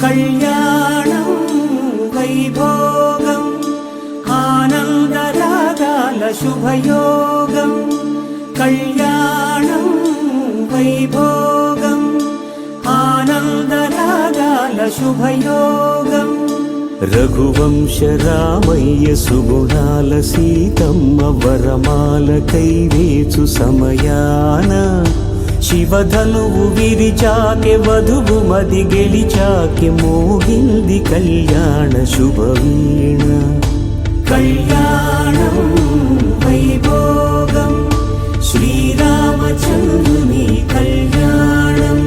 కళ్యాణం వైభోగం ఆనందరాగాల శుభయోగం కళ్యాణం వైభోగం ఆనందరాగాల శుభయోగం రఘువంశ రామయ్య సుగుణాల సీతమ్మ వరమాల కైవేచు సమయాన శివధనువు విరిచాకె వధువు మది గెలిచాకె మోగింది కళ్యాణ శుభవీణ కళ్యాణం వైభోగం శ్రీరామచంద్రుని కళ్యాణం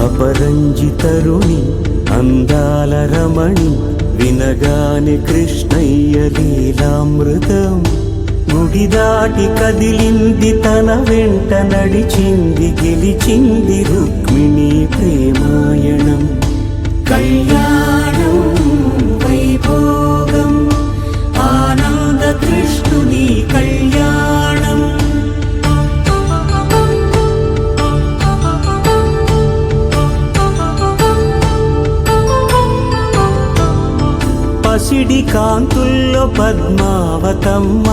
అపరంజి తరుణి అందాల రమణి వినగానే కృష్ణయ్య లీలామృతం గుడి దాటి కదిలింది తన వెంట నడిచింది గెలిచింది రుక్మిణి ప్రేమాయణం కళ్యాణం వైభోగం ఆనంద కృష్ణుని కళ్యాణం పసిడి కాంతుల్లో పద్మావతమ్మ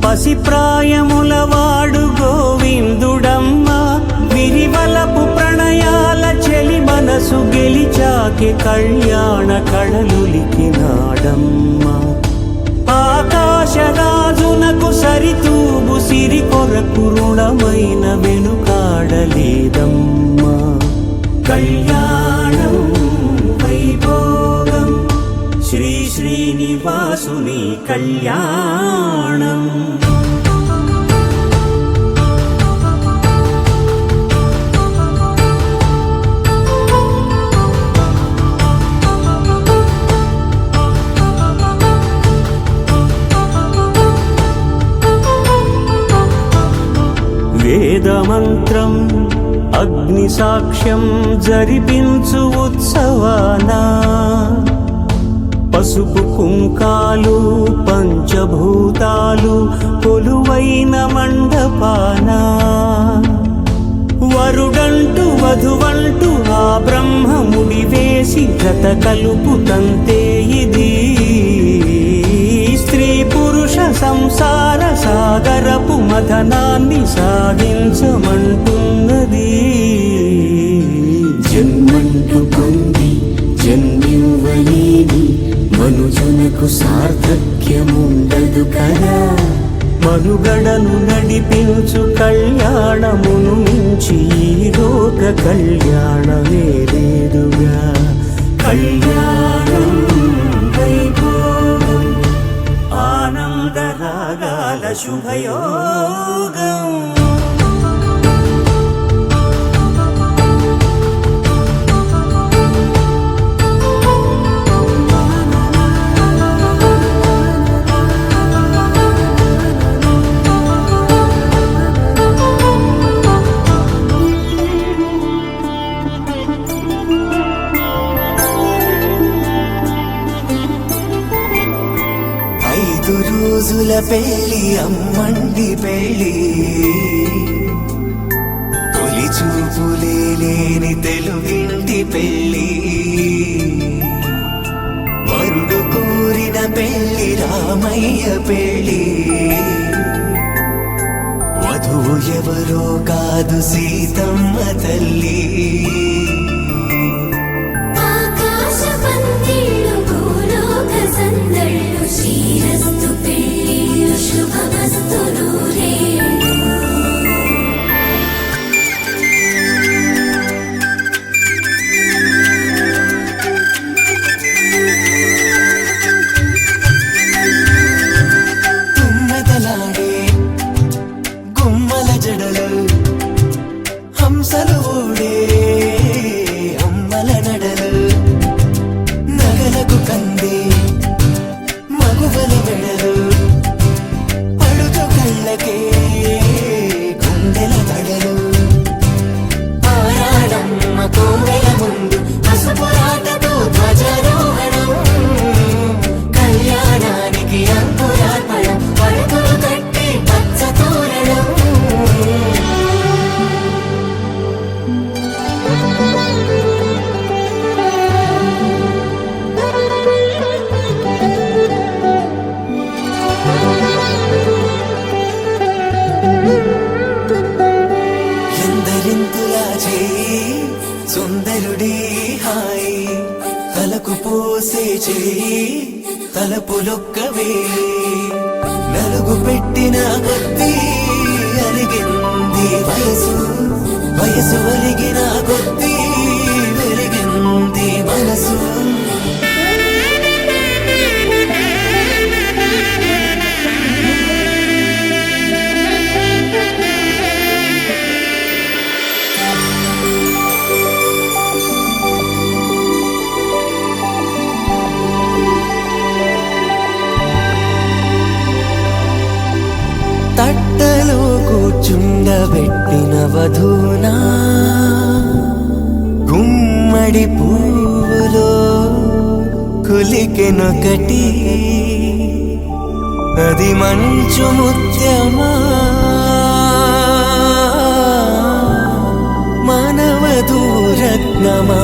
పసిప్రాయముల వాడు గోవిందుడమ్మ విరివలపు ప్రణయాల చెలి మనసు గెలిచాకె కళ్యాణ కళలులికినాడమ్మ ఆకాశరాజునకు సరితూబు సిరి కొరకు రుణమైన వెనుకాడలేదమ్మా కళ్యాణం వైభోగం శ్రీ శ్రీనివాసుని కళ్యాణం వేదమంత్రం అగ్ని సాక్ష్యం జరిపించు ఉత్సవానా పసుపు కుంకాలు పంచభూతాలు కొలువైన మండపాన వరుడంటూ వధువంటూ ఆ బ్రహ్మముడి వేసి జత కలుపుతంతే ఇది స్త్రీ పురుష సంసార సాగరపు మథనాన్ని సాగించమంటున్నది జన్మంటూ పొంది జన్మివ్వలేని మనుజునకు సార్థక్యముండదు కదా మనుగడను నడిపించు కళ్యాణమును మించి ఈ లోక కళ్యాణమే లేదుగా కళ్యాణం వైభోగం ఆనందరాగాల శుభయోగం రోజుల పెళ్ళి అమ్మండి పెళ్ళి తొలి చూపులే లేని తెలుగింటి పెళ్ళి వరుడు కోరిన పెళ్ళి రామయ్య పెళ్ళి వధువు ఎవరో కాదు సీతమ్మ తల్లి చేయి తలపులొక్కవే నలుగు పెట్టిన కొద్దీ అలిగింది వయసు వయసు ఒలిగిన కొద్దీ వెలిగింది మనసు తట్టలో కూర్చుండబెట్టిన వధూనా గుమ్మడి పువ్వులో కులికెనొకటి అది మంచు ముత్యమా మానవధూరత్నమా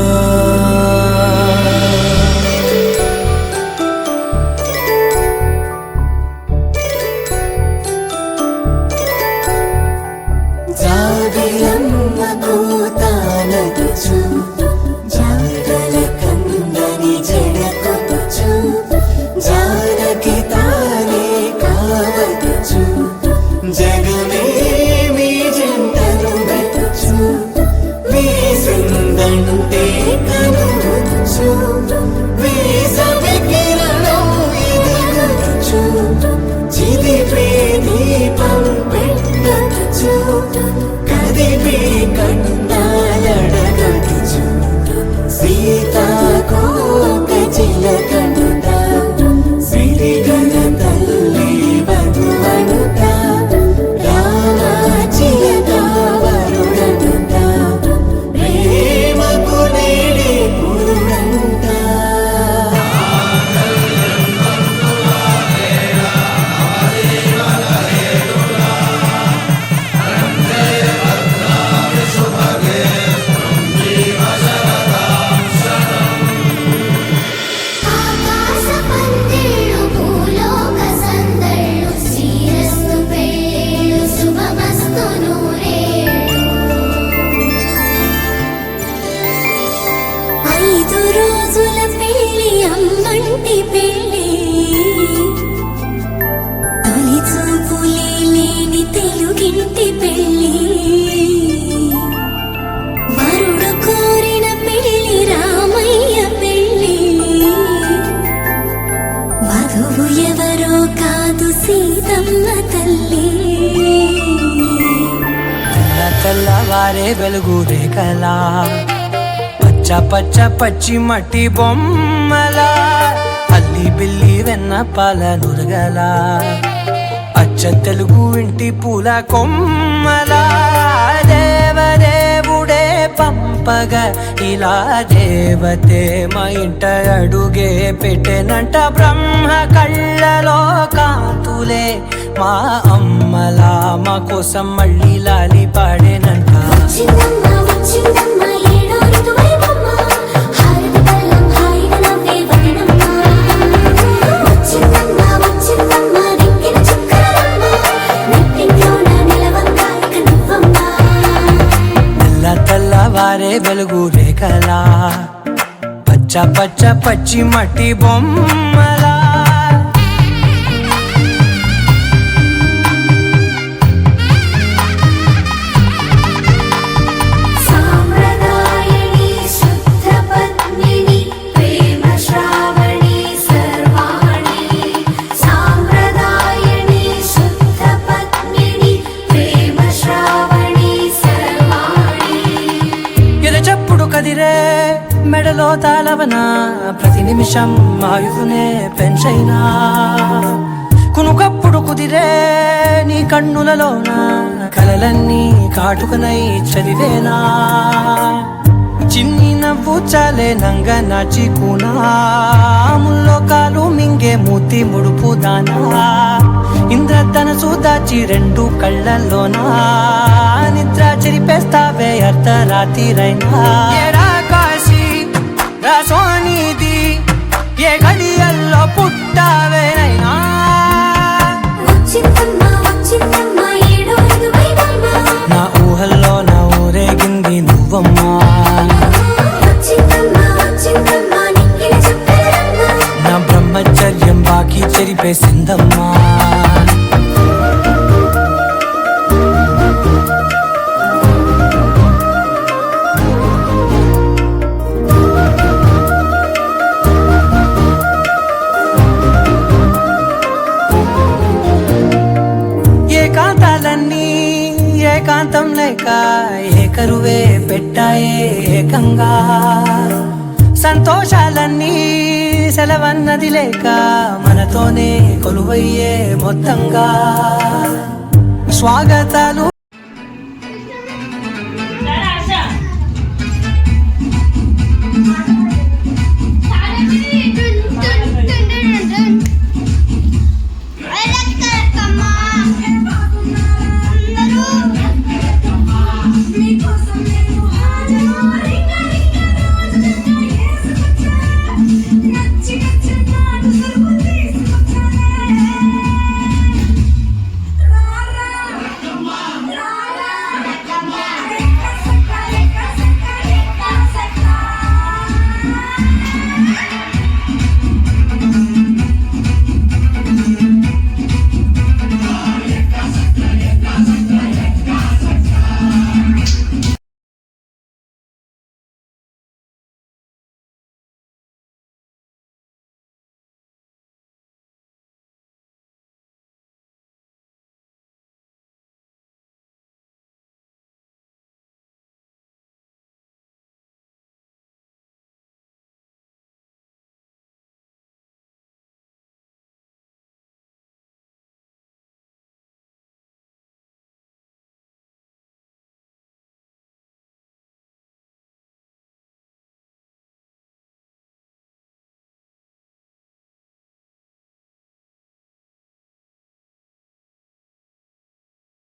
తెల్లవారే వెలుగు రేఖలా పచ్చ పచ్చ పచ్చి మట్టి బొమ్మలా అల్లి బిల్లి వెన్న పాల నురగలా అచ్చ తెలుగు ఇంటి పూల కొమ్మలా దేవదేవుడే పంపగా ఇలా దేవతే మా ఇంట అడుగే పెట్టెనంట బ్రహ్మ కళ్ళలో కాంతులే మా అమ్మలా మా కోసం మళ్ళీ లాలి పాడేనంట తెల్లవారే వెలుగు రేఖలా పచ్చ పచ్చ పచ్చి మట్టి బొమ్మలా కదిరే మెడలో తాళవన ప్రతి నిమిషం ఆయువునే పెంచైనా కునుకప్పుడు కుదిరే నీ కన్నులలోన కలలన్నీ కాటుకనై చదివేనా చిన్ని నవ్వు చాలే నంగ నాచికునా ముల్లో కాలు మింగే మూతి ముడుపు దానా ఇంద్రధనసు దాచి రెండు కళ్ళల్లోనా నిద్ర చెరిపేస్తావే అర్ధరాత్రిరైనా కాశీ రాసోనిది ఏ గడియల్లో పుట్టావేనైనా నా ఊహల్లో నా ఊరేగింది నువ్వమ్మా వచ్చిందమ్మా. ఏకాంతాలన్నీ ఏకాంతం లేక ఏకరువే పెట్టాయే ఏకంగా, సంతోషాలన్నీ సెలవన్నది లేక మనతోనే కొలువయ్యే మొత్తంగా. స్వాగతాలు